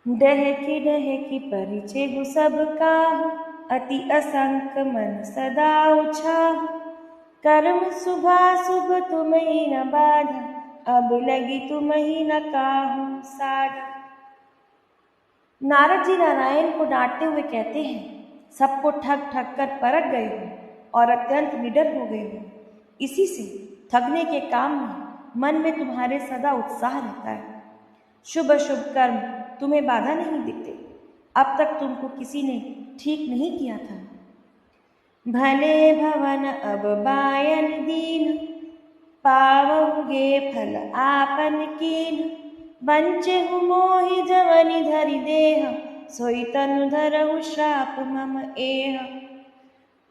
डहकी डहकी परिचय हु सब काहू, अति असंक मन सदा उछाहू। कर्म शुभाशुभ तुम ही न बाधा, अब लगी तुम ही न काहू साधा। नारद जी नारायण को डांटते हुए कहते हैं, सबको ठग ठग कर परख गए हो और अत्यंत निडर हो गए हो। इसी से ठगने के काम में मन में तुम्हारे सदा उत्साह रहता है। शुभ शुभ कर्म तुम्हें बाधा नहीं देते। अब तक तुमको किसी ने ठीक नहीं किया था। भले भवन अब बायन दीन, पावोगे फल आपन कीन। बंचे हूँ मोहि जवनि धरि देह, सोई तनु धरहु श्राप मम एह।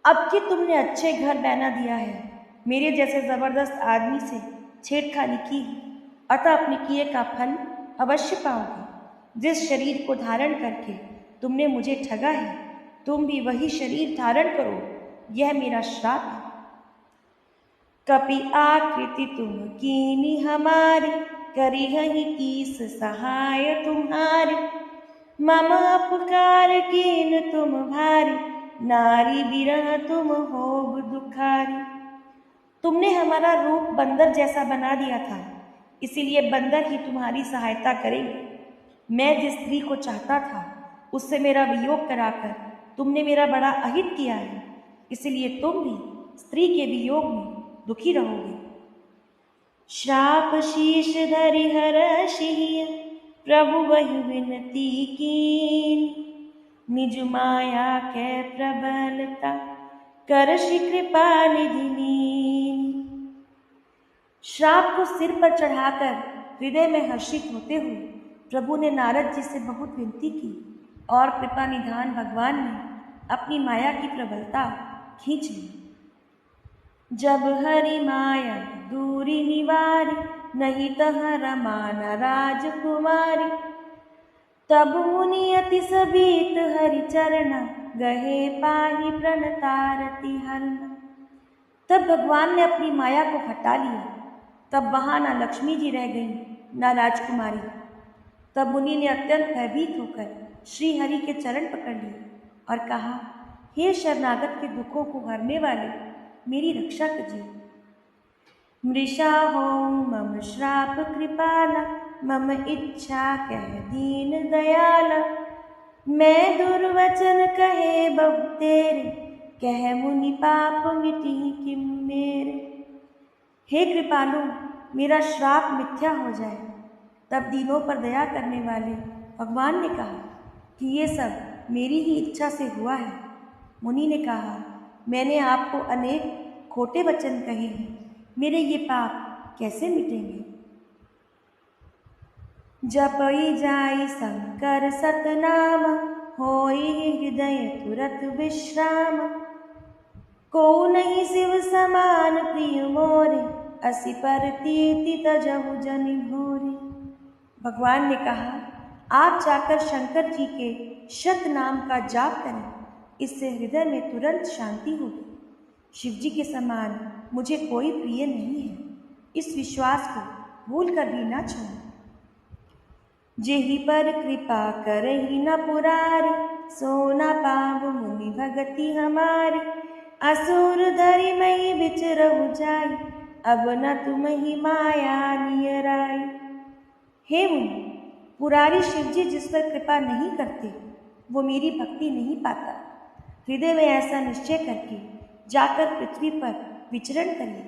अब कि तुमने अच्छे घर बना दिया है, मेरे जैसे जबरदस्त आदमी से छेड़खानी की है, अतः अपने किए का फल अवश्य पाओगे। जिस शरीर को धारण करके तुमने मुझे ठगा है, तुम भी वही शरीर धारण करो, यह मेरा श्राप है। कपि आकृति तुम कीनी हमारी, करी हहि कीस सहाय तुम्हारी। मम अपकार कीन तुम भारी, नारी बिरह तुम होब दुखारी। तुमने हमारा रूप बंदर जैसा बना दिया था, इसीलिए बंदर ही तुम्हारी सहायता करेंगे। मैं जिस स्त्री को चाहता था उससे मेरा वियोग कराकर तुमने मेरा बड़ा अहित किया है, इसलिए तुम भी स्त्री के वियोग में दुखी रहोगे। श्राप शीश धरि हरषिय, प्रभु वही विनती कीन। निज माया कै प्रबलता, करषि कृपा निधि नीन। श्राप को सिर पर चढ़ाकर हृदय में हर्षित होते हुए प्रभु ने नारद जी से बहुत विनती की और कृपा निधान भगवान ने अपनी माया की प्रबलता खींच ली। जब हरि माया दूरी निवारी, नहीं तह रमान राजकुमारी। तब मुनि अति सबीत हरि चरण, गहे पाहि प्रणतारति हरण। तब भगवान ने अपनी माया को हटा लिया। तब वहां ना लक्ष्मी जी रह गई, ना राजकुमारी। तब मुनि ने अत्यंत भयभीत होकर श्री हरि के चरण पकड़ लिए और कहा, हे शरणागत के दुखों को हरने वाले, मेरी रक्षा कीजिए। मृषा हो मम श्राप कृपाला, मम इच्छा कह दीन दयाला। मैं दुर्वचन कहे बहु तेरे, कह मुनि पाप मिटी किम मेरे। हे कृपालु, मेरा श्राप मिथ्या हो जाए। तब दीनों पर दया करने वाले भगवान ने कहा कि ये सब मेरी ही इच्छा से हुआ है। मुनि ने कहा, मैंने आपको अनेक खोटे वचन कहे हैं, मेरे ये पाप कैसे मिटेंगे। जपई जाई शंकर सतनाम, होई हृदय तुरत विश्राम। को नहीं शिव समान प्रिय मोरे, असि पर तीर्ति तजहु जनि भोरे। भगवान ने कहा, आप जाकर शंकर जी के शत नाम का जाप करें, इससे हृदय में तुरंत शांति होगी। शिव जी के समान मुझे कोई प्रिय नहीं है, इस विश्वास को भूल कर भी न छोड़ें। जेहि पर कृपा करहि न पुरारी, सो न पाव मुनि भगति हमारी। असुर धरि मई विचरहु जाई, अब न तुम ही माया नियराई। हे मुनि, पुरारी शिव जी जिस पर कृपा नहीं करते, वो मेरी भक्ति नहीं पाता। हृदय में ऐसा निश्चय करके जाकर पृथ्वी पर विचरण करिए।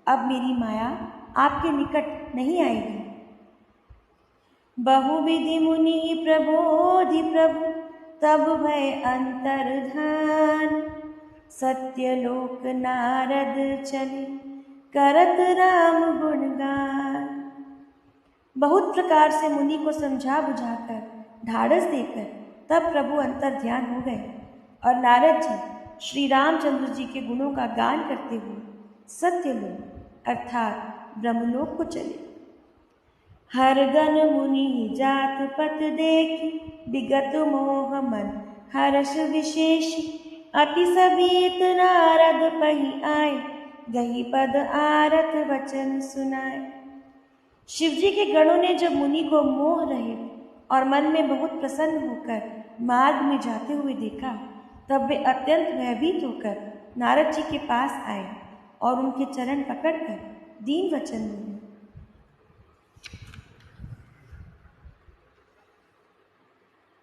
अब मेरी माया आपके निकट नहीं आएगी। बहुविधि मुनि प्रबोधि प्रभु, तब भय अंतर्धान। सत्यलोक नारद चले, करत राम गुणगान। बहुत प्रकार से मुनि को समझा बुझाकर ढाढ़स देकर तब प्रभु अंतर ध्यान हो गए और नारद जी श्री रामचंद्र जी के गुणों का गान करते हुए सत्यलोक अर्थात ब्रह्मलोक को चले। हर गण मुनि जात पत देखी, विगत मोह मन हर्ष विशेष। अति सबीत नारद पहि आए, गही पद आरत वचन सुनाए। शिवजी के गणों ने जब मुनि को मोह रहित और मन में बहुत प्रसन्न होकर मार्ग में जाते हुए देखा, तब वे अत्यंत भयभीत होकर नारद जी के पास आए और उनके चरण पकड़कर दीन वचन बोले।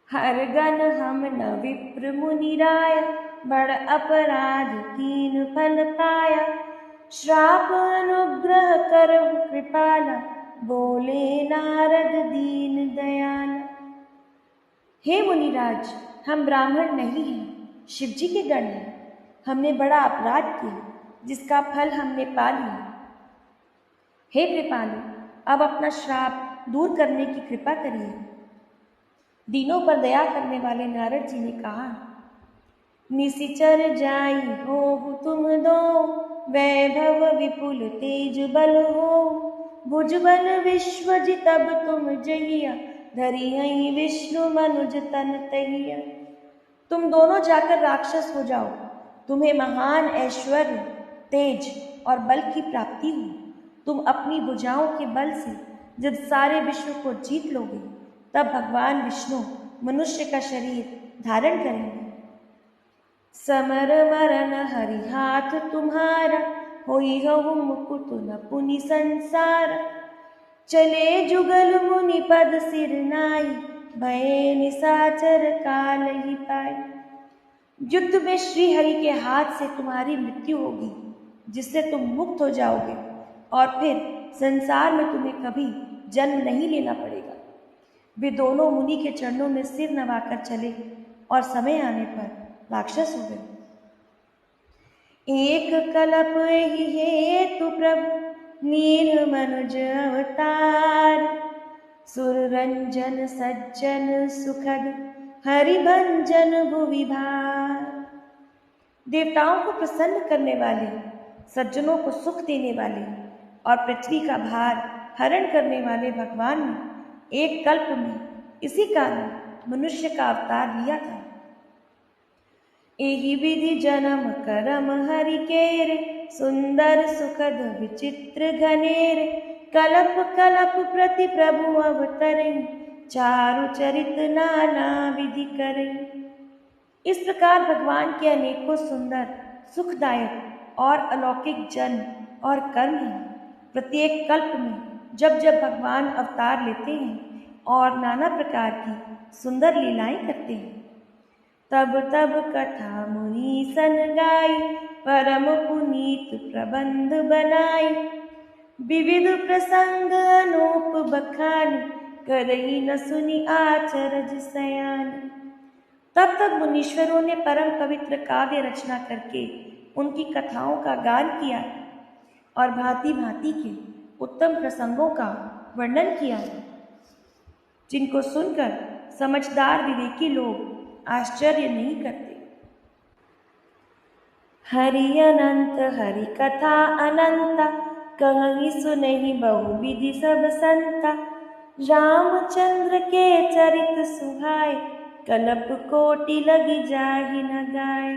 हर गन हम न विप्र मुनि राय, बड़ अपराध कीन फल पाया। श्राप अनुग्रह करहु कृपाला, बोले नारद दीन दयाल। हे मुनिराज, हम ब्राह्मण नहीं हैं, शिव जी के गण हैं। हमने बड़ा अपराध किया, जिसका फल हमने पा लिया। हे कृपालु, अब अपना श्राप दूर करने की कृपा करिए। दीनों पर दया करने वाले नारद जी ने कहा, निशिचर जाई होहु तुम दो, वैभव विपुल तेज बल हो। भुजबल विश्व जितब तुम जहिया, धरि हई विष्णु मनुज तन तहिया। तुम दोनों जाकर राक्षस हो जाओ, तुम्हें महान ऐश्वर्य, तेज और बल की प्राप्ति हो। तुम अपनी भुजाओं के बल से जब सारे विश्व को जीत लोगे, तब भगवान विष्णु मनुष्य का शरीर धारण करेंगे। समर मरण हरि हाथ तुम्हारा, होई हऊ मुकुट न पुनि संसार। चले जुगल मुनि पद सिर नाई, भये निशाचर काल ही पाए। युद्ध में श्री हरि के हाथ से तुम्हारी मृत्यु होगी, जिससे तुम मुक्त हो जाओगे और फिर संसार में तुम्हें कभी जन्म नहीं लेना पड़ेगा। वे दोनों मुनि के चरणों में सिर नवाकर चले और समय आने पर राक्षस हो गए। एक कलप ही हेतु प्रभु, नील मनुज अवतार। सुर रंजन सज्जन सुखद, हरि भंजन भुवि भार। देवताओं को प्रसन्न करने वाले, सज्जनों को सुख देने वाले और पृथ्वी का भार हरण करने वाले भगवान ने एक कल्प में इसी कारण मनुष्य का अवतार लिया था। एहि विधि जन्म करम हरि केरे, सुंदर सुखद विचित्र घनेरे। कलप कलप प्रति प्रभु अवतरे, चारु चरित नाना विधि करे। इस प्रकार भगवान के अनेकों सुंदर, सुखदायक और अलौकिक जन्म और कर्म हैं। प्रत्येक कल्प में जब जब भगवान अवतार लेते हैं और नाना प्रकार की सुंदर लीलाएं करते हैं, तब तब कथा मुनि सन गाई, परम पुनीत प्रबंध बनाई। विविध प्रसंग अनूप बखानी, करही न सुनी आचरज सयान। तब तक मुनीश्वरों ने परम पवित्र काव्य रचना करके उनकी कथाओं का गान किया और भांति भांति के उत्तम प्रसंगों का वर्णन किया, जिनको सुनकर समझदार विवेकी लोग आश्चर्य नहीं करते। हरि अनंत हरि कथा अनंता, कहीं सुनहि बहु विधि सब संता। रामचंद्र के चरित सुहाए, कल्प कोटि लगी जाहि न गाए।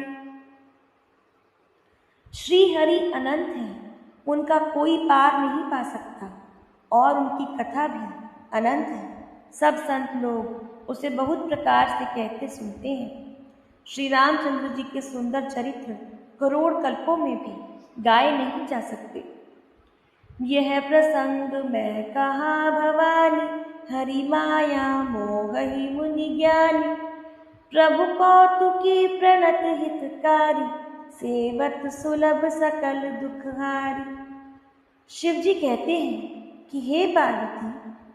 श्री हरि अनंत हैं, उनका कोई पार नहीं पा सकता और उनकी कथा भी अनंत है। सब संत लोग उसे बहुत प्रकार से कहते सुनते हैं। श्री रामचंद्र जी के सुंदर चरित्र करोड़ कल्पों में भी गाए नहीं जा सकते। यह प्रसंग मैं कहा भवानी, हरि माया मोहि मुनि ज्ञानी। प्रभु कौतुकी प्रणत हितकारी, सेवत सुलभ सकल दुखहारी। शिव जी कहते हैं कि हे पार्वती,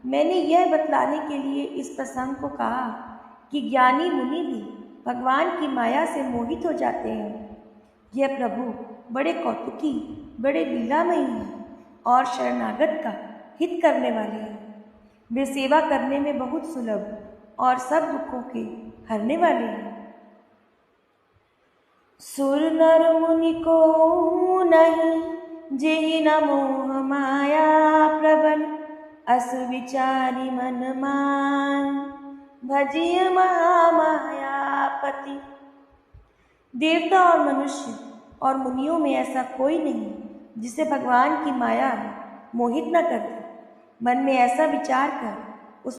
मैंने यह बतलाने के लिए इस प्रसंग को कहा कि ज्ञानी मुनि भी भगवान की माया से मोहित हो जाते हैं। यह प्रभु बड़े कौतुकी, बड़े लीलामयी हैं और शरणागत का हित करने वाले हैं। वे सेवा करने में बहुत सुलभ और सब दुखों के हरने वाले हैं। सुर नर मुनि को नहीं, जेहि न मोह माया प्रबल। अस विचारी मन मान, भजिय महामायापति। देवता और मनुष्य और मुनियों में ऐसा कोई नहीं जिसे भगवान की माया मोहित न कर दे। मन में ऐसा विचार कर